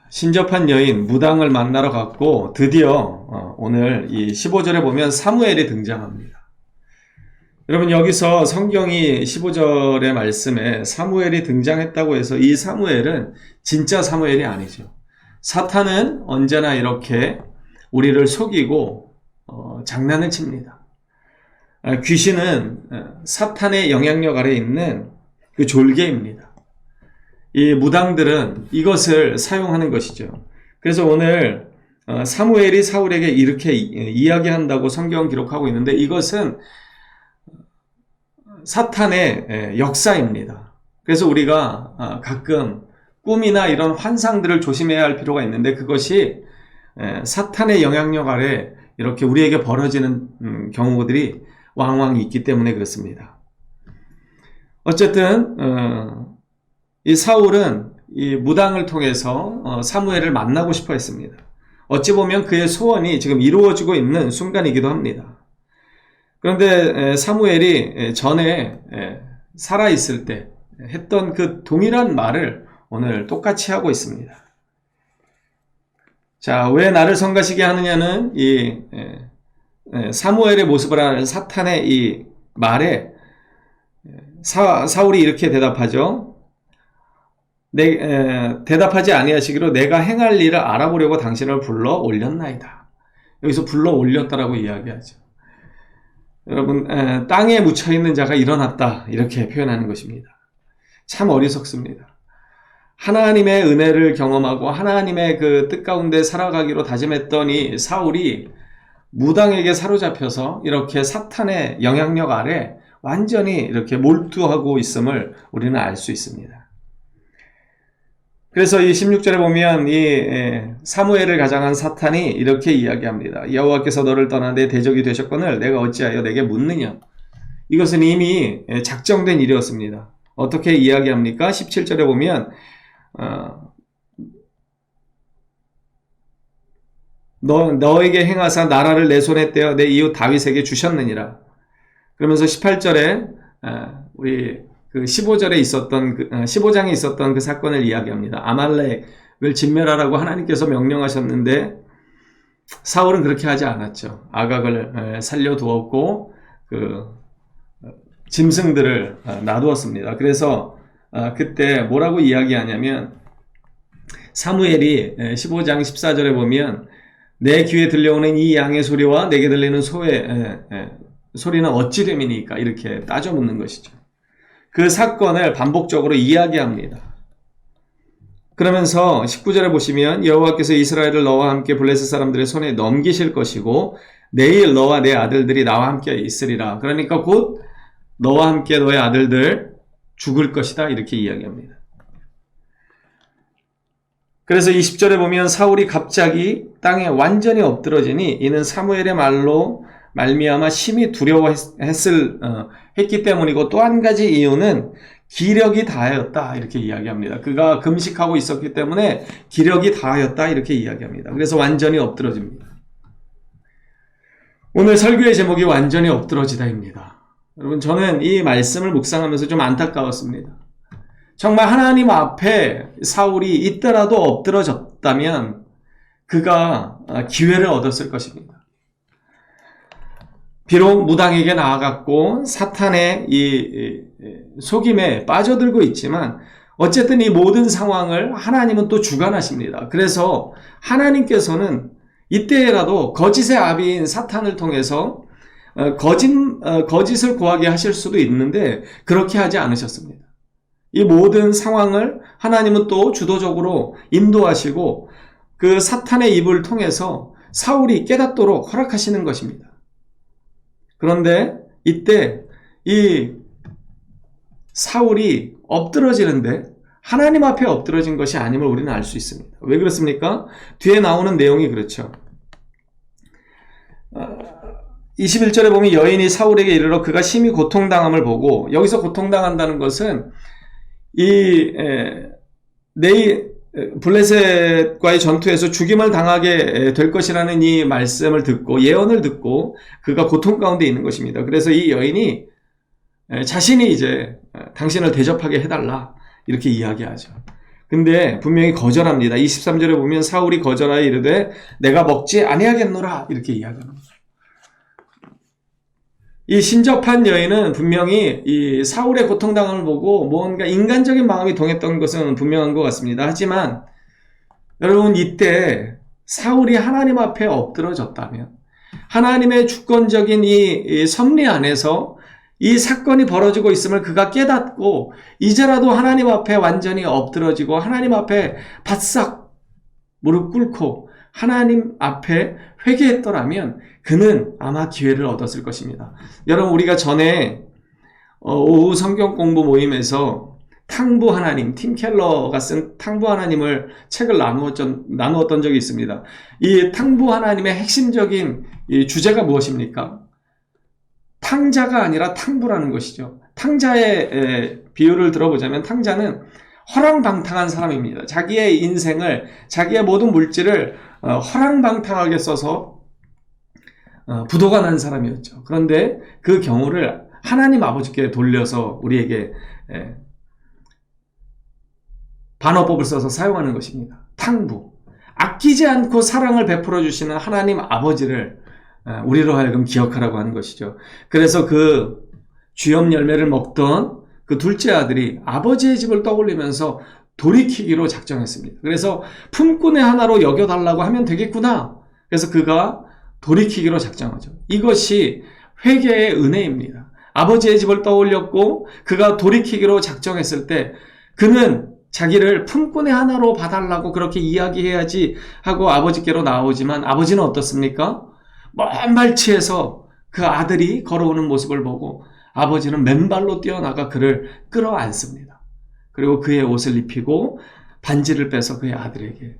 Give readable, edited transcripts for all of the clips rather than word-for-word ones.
신접한 여인 무당을 만나러 갔고 드디어 오늘 이 15절에 보면 사무엘이 등장합니다. 여러분, 여기서 성경이 15절의 말씀에 사무엘이 등장했다고 해서 이 사무엘은 진짜 사무엘이 아니죠. 사탄은 언제나 이렇게 우리를 속이고 장난을 칩니다. 귀신은 사탄의 영향력 아래 있는 그 졸개입니다. 이 무당들은 이것을 사용하는 것이죠. 그래서 오늘 사무엘이 사울에게 이렇게 이야기한다고 성경은 기록하고 있는데, 이것은 사탄의 역사입니다. 그래서 우리가 가끔 꿈이나 이런 환상들을 조심해야 할 필요가 있는데, 그것이 사탄의 영향력 아래 이렇게 우리에게 벌어지는 경우들이 왕왕 있기 때문에 그렇습니다. 어쨌든 이 사울은 이 무당을 통해서 사무엘을 만나고 싶어 했습니다. 어찌 보면 그의 소원이 지금 이루어지고 있는 순간이기도 합니다. 그런데 사무엘이 전에 살아있을 때 했던 그 동일한 말을 오늘 똑같이 하고 있습니다. 자, 왜 나를 성가시게 하느냐는 이 사무엘의 모습을 아는 사탄의 이 말에 사울이 이렇게 대답하죠. 대답하지 아니하시기로 내가 행할 일을 알아보려고 당신을 불러 올렸나이다. 여기서 불러 올렸다라고 이야기하죠. 여러분, 땅에 묻혀있는 자가 일어났다, 이렇게 표현하는 것입니다. 참 어리석습니다. 하나님의 은혜를 경험하고 하나님의 그 뜻 가운데 살아가기로 다짐했더니 사울이 무당에게 사로잡혀서 이렇게 사탄의 영향력 아래 완전히 이렇게 몰두하고 있음을 우리는 알 수 있습니다. 그래서 이 16절에 보면 이 사무엘을 가장한 사탄이 이렇게 이야기합니다. 여호와께서 너를 떠나 내 대적이 되셨거늘 내가 어찌하여 내게 묻느냐. 이것은 이미 작정된 일이었습니다. 어떻게 이야기합니까? 17절에 보면 너에게 행하사 나라를 내 손에 떼어 내 이웃 다윗에게 주셨느니라. 그러면서 18절에 우리 그 15절에 있었던 15장에 있었던 그 사건을 이야기합니다. 아말렉을 진멸하라고 하나님께서 명령하셨는데 사울은 그렇게 하지 않았죠. 아각을 살려두었고 그 짐승들을 놔두었습니다. 그래서 그때 뭐라고 이야기하냐면 사무엘이 15장 14절에 보면 내 귀에 들려오는 이 양의 소리와 내게 들리는 소의 소리는 어찌 됨이니까, 이렇게 따져 묻는 것이죠. 그 사건을 반복적으로 이야기합니다. 그러면서 19절에 보시면 여호와께서 이스라엘을 너와 함께 블레셋 사람들의 손에 넘기실 것이고 내일 너와 내 아들들이 나와 함께 있으리라. 그러니까 곧 너와 함께 너의 아들들 죽을 것이다, 이렇게 이야기합니다. 그래서 20절에 보면 사울이 갑자기 땅에 완전히 엎드러지니 이는 사무엘의 말로 말미암아 심히 두려워했기 때문이고, 또 한 가지 이유는 기력이 다하였다, 이렇게 이야기합니다. 그가 금식하고 있었기 때문에 기력이 다하였다, 이렇게 이야기합니다. 그래서 완전히 엎드러집니다. 오늘 설교의 제목이 완전히 엎드러지다입니다. 여러분, 저는 이 말씀을 묵상하면서 좀 안타까웠습니다. 정말 하나님 앞에 사울이 이때라도 엎드러졌다면 그가 기회를 얻었을 것입니다. 비록 무당에게 나아갔고 사탄의 이 속임에 빠져들고 있지만 어쨌든 이 모든 상황을 하나님은 또 주관하십니다. 그래서 하나님께서는 이때라도 거짓의 아비인 사탄을 통해서 거짓을 구하게 하실 수도 있는데 그렇게 하지 않으셨습니다. 이 모든 상황을 하나님은 또 주도적으로 인도하시고 그 사탄의 입을 통해서 사울이 깨닫도록 허락하시는 것입니다. 그런데 이때 이 사울이 엎드러지는데 하나님 앞에 엎드러진 것이 아님을 우리는 알 수 있습니다. 왜 그렇습니까? 뒤에 나오는 내용이 그렇죠. 21절에 보면 여인이 사울에게 이르러 그가 심히 고통당함을 보고, 여기서 고통당한다는 것은 블레셋과의 전투에서 죽임을 당하게 될 것이라는 이 말씀을 듣고, 예언을 듣고 그가 고통 가운데 있는 것입니다. 그래서 이 여인이 자신이 이제 당신을 대접하게 해달라, 이렇게 이야기하죠. 근데 분명히 거절합니다. 23절에 보면 사울이 거절하여 이르되 내가 먹지 아니하겠노라 이렇게 이야기합니다. 이 신접한 여인은 분명히 이 사울의 고통당함을 보고 뭔가 인간적인 마음이 동했던 것은 분명한 것 같습니다. 하지만 여러분, 이때 사울이 하나님 앞에 엎드러졌다면, 하나님의 주권적인 이 섭리 안에서 이 사건이 벌어지고 있음을 그가 깨닫고 이제라도 하나님 앞에 완전히 엎드러지고 하나님 앞에 바싹 무릎 꿇고 하나님 앞에 회개했더라면 그는 아마 기회를 얻었을 것입니다. 여러분, 우리가 전에 오후 성경 공부 모임에서 탕부 하나님, 팀 켈러가 쓴 탕부 하나님을 책을 나누었던 적이 있습니다. 이 탕부 하나님의 핵심적인 이 주제가 무엇입니까? 탕자가 아니라 탕부라는 것이죠. 탕자의 비유를 들어보자면 탕자는 허랑방탕한 사람입니다. 자기의 인생을, 자기의 모든 물질을 허랑방탕하게 써서 부도가 난 사람이었죠. 그런데 그 경우를 하나님 아버지께 돌려서 우리에게 반어법을 써서 사용하는 것입니다. 탕부. 아끼지 않고 사랑을 베풀어 주시는 하나님 아버지를 우리로 하여금 기억하라고 하는 것이죠. 그래서 그 주염 열매를 먹던 그 둘째 아들이 아버지의 집을 떠올리면서 돌이키기로 작정했습니다. 그래서 품꾼의 하나로 여겨달라고 하면 되겠구나. 그래서 그가 돌이키기로 작정하죠. 이것이 회개의 은혜입니다. 아버지의 집을 떠올렸고 그가 돌이키기로 작정했을 때 그는 자기를 품꾼의 하나로 봐달라고 그렇게 이야기해야지 하고 아버지께로 나오지만 아버지는 어떻습니까? 먼 발치에서 그 아들이 걸어오는 모습을 보고 아버지는 맨발로 뛰어나가 그를 끌어안습니다. 그리고 그의 옷을 입히고 반지를 빼서 그의 아들에게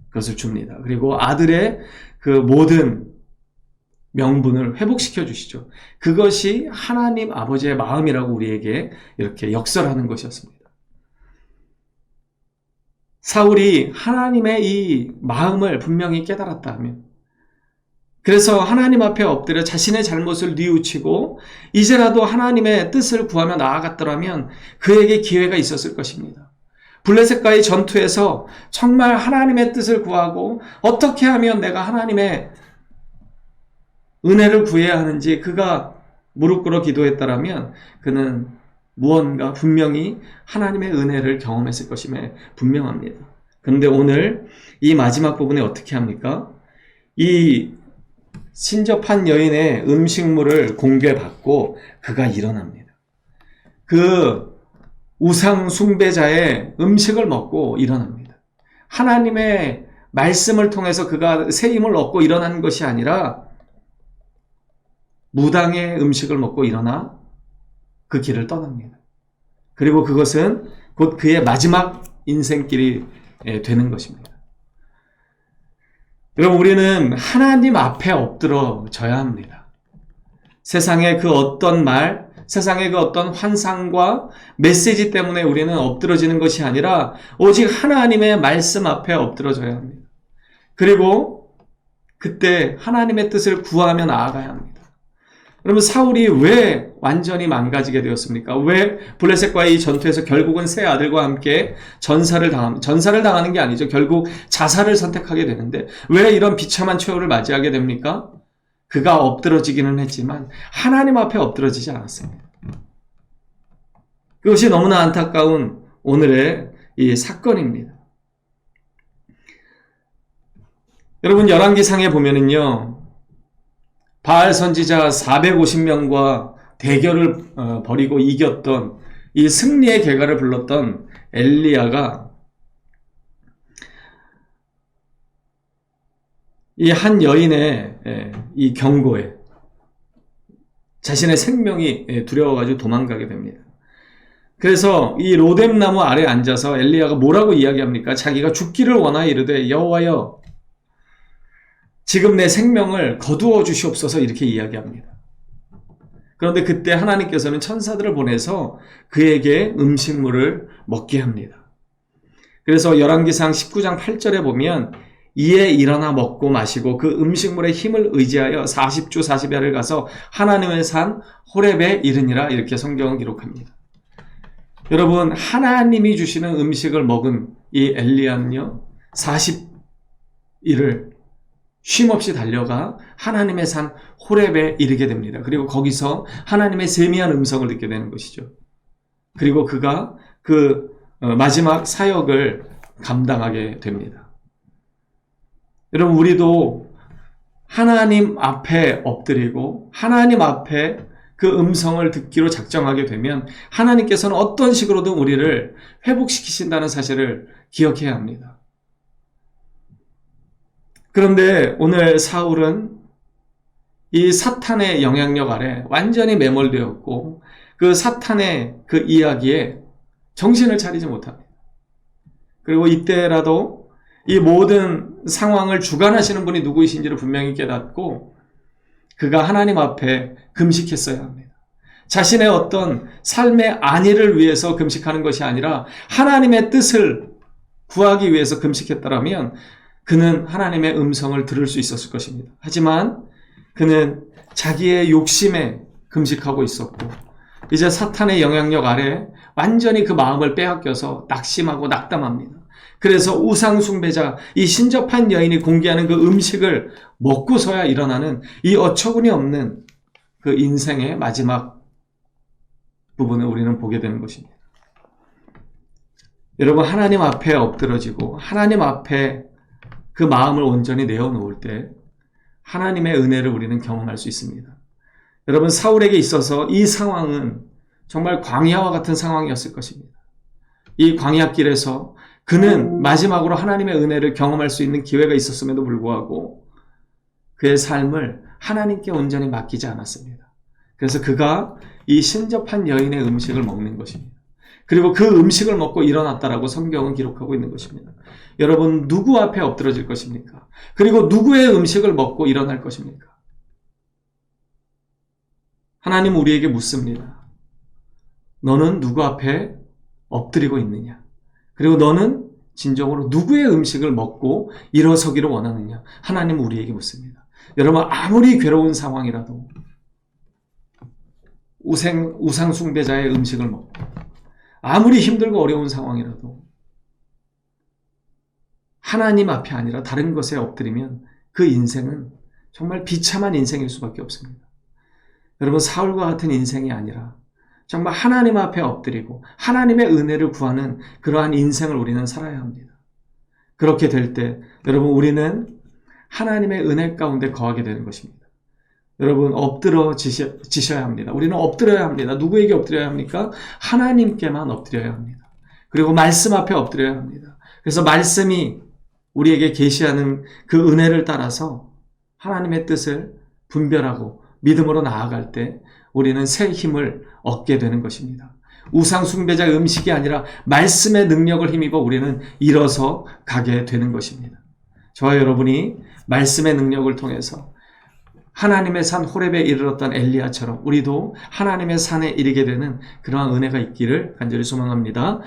그것을 줍니다. 그리고 아들의 그 모든 명분을 회복시켜 주시죠. 그것이 하나님 아버지의 마음이라고 우리에게 이렇게 역설하는 것이었습니다. 사울이 하나님의 이 마음을 분명히 깨달았다 하면, 그래서 하나님 앞에 엎드려 자신의 잘못을 뉘우치고 이제라도 하나님의 뜻을 구하며 나아갔더라면 그에게 기회가 있었을 것입니다. 블레셋과의 전투에서 정말 하나님의 뜻을 구하고 어떻게 하면 내가 하나님의 은혜를 구해야 하는지 그가 무릎 꿇어 기도했더라면 그는 무언가 분명히 하나님의 은혜를 경험했을 것임에 분명합니다. 그런데 오늘 이 마지막 부분에 어떻게 합니까? 이 신접한 여인의 음식물을 공개받고 그가 일어납니다. 그 우상 숭배자의 음식을 먹고 일어납니다. 하나님의 말씀을 통해서 그가 새 힘을 얻고 일어난 것이 아니라 무당의 음식을 먹고 일어나 그 길을 떠납니다. 그리고 그것은 곧 그의 마지막 인생길이 되는 것입니다. 여러분, 우리는 하나님 앞에 엎드러져야 합니다. 세상의 그 어떤 말, 세상의 그 어떤 환상과 메시지 때문에 우리는 엎드러지는 것이 아니라 오직 하나님의 말씀 앞에 엎드러져야 합니다. 그리고 그때 하나님의 뜻을 구하며 나아가야 합니다. 그러면 사울이 왜 완전히 망가지게 되었습니까? 왜 블레셋과의 이 전투에서 결국은 세 아들과 함께 전사를 당하는 게 아니죠. 결국 자살을 선택하게 되는데 왜 이런 비참한 최후를 맞이하게 됩니까? 그가 엎드러지기는 했지만 하나님 앞에 엎드러지지 않았습니다. 그것이 너무나 안타까운 오늘의 이 사건입니다. 여러분, 열왕기상에 보면은요, 바알 선지자 450명과 대결을 벌이고 이겼던 이 승리의 계가를 불렀던 엘리야가 이 한 여인의 이 경고에 자신의 생명이 두려워가지고 도망가게 됩니다. 그래서 이 로뎀나무 아래 앉아서 엘리야가 뭐라고 이야기합니까? 자기가 죽기를 원하여 이르되 여호와여 지금 내 생명을 거두어 주시옵소서 이렇게 이야기합니다. 그런데 그때 하나님께서는 천사들을 보내서 그에게 음식물을 먹게 합니다. 그래서 열왕기상 19장 8절에 보면 이에 일어나 먹고 마시고 그 음식물의 힘을 의지하여 40주 40야를 가서 하나님의 산 호렙에 이르니라 이렇게 성경은 기록합니다. 여러분, 하나님이 주시는 음식을 먹은 이 엘리야는요, 40일을 쉼없이 달려가 하나님의 산 호렙에 이르게 됩니다. 그리고 거기서 하나님의 세미한 음성을 듣게 되는 것이죠. 그리고 그가 그 마지막 사역을 감당하게 됩니다. 여러분, 우리도 하나님 앞에 엎드리고 하나님 앞에 그 음성을 듣기로 작정하게 되면 하나님께서는 어떤 식으로든 우리를 회복시키신다는 사실을 기억해야 합니다. 그런데 오늘 사울은 이 사탄의 영향력 아래 완전히 매몰되었고 그 사탄의 그 이야기에 정신을 차리지 못합니다. 그리고 이때라도 이 모든 상황을 주관하시는 분이 누구이신지를 분명히 깨닫고 그가 하나님 앞에 금식했어야 합니다. 자신의 어떤 삶의 안위를 위해서 금식하는 것이 아니라 하나님의 뜻을 구하기 위해서 금식했다면 그는 하나님의 음성을 들을 수 있었을 것입니다. 하지만 그는 자기의 욕심에 금식하고 있었고 이제 사탄의 영향력 아래 완전히 그 마음을 빼앗겨서 낙심하고 낙담합니다. 그래서 우상 숭배자, 이 신접한 여인이 공개하는 그 음식을 먹고서야 일어나는 이 어처구니 없는 그 인생의 마지막 부분을 우리는 보게 되는 것입니다. 여러분, 하나님 앞에 엎드러지고 하나님 앞에 그 마음을 온전히 내어놓을 때 하나님의 은혜를 우리는 경험할 수 있습니다. 여러분, 사울에게 있어서 이 상황은 정말 광야와 같은 상황이었을 것입니다. 이 광야길에서 그는 마지막으로 하나님의 은혜를 경험할 수 있는 기회가 있었음에도 불구하고 그의 삶을 하나님께 온전히 맡기지 않았습니다. 그래서 그가 이 신접한 여인의 음식을 먹는 것입니다. 그리고 그 음식을 먹고 일어났다라고 성경은 기록하고 있는 것입니다. 여러분, 누구 앞에 엎드러질 것입니까? 그리고 누구의 음식을 먹고 일어날 것입니까? 하나님 우리에게 묻습니다. 너는 누구 앞에 엎드리고 있느냐? 그리고 너는 진정으로 누구의 음식을 먹고 일어서기를 원하느냐? 하나님 우리에게 묻습니다. 여러분, 아무리 괴로운 상황이라도 우상 숭배자의 음식을 먹고 아무리 힘들고 어려운 상황이라도 하나님 앞이 아니라 다른 것에 엎드리면 그 인생은 정말 비참한 인생일 수밖에 없습니다. 여러분, 사울과 같은 인생이 아니라 정말 하나님 앞에 엎드리고 하나님의 은혜를 구하는 그러한 인생을 우리는 살아야 합니다. 그렇게 될 때 여러분, 우리는 하나님의 은혜 가운데 거하게 되는 것입니다. 여러분, 엎드러지셔야 합니다. 우리는 엎드려야 합니다. 누구에게 엎드려야 합니까? 하나님께만 엎드려야 합니다. 그리고 말씀 앞에 엎드려야 합니다. 그래서 말씀이 우리에게 계시하는 그 은혜를 따라서 하나님의 뜻을 분별하고 믿음으로 나아갈 때 우리는 새 힘을 얻게 되는 것입니다. 우상 숭배자의 음식이 아니라 말씀의 능력을 힘입어 우리는 일어서 가게 되는 것입니다. 저와 여러분이 말씀의 능력을 통해서 하나님의 산 호렙에 이르렀던 엘리야처럼 우리도 하나님의 산에 이르게 되는 그러한 은혜가 있기를 간절히 소망합니다.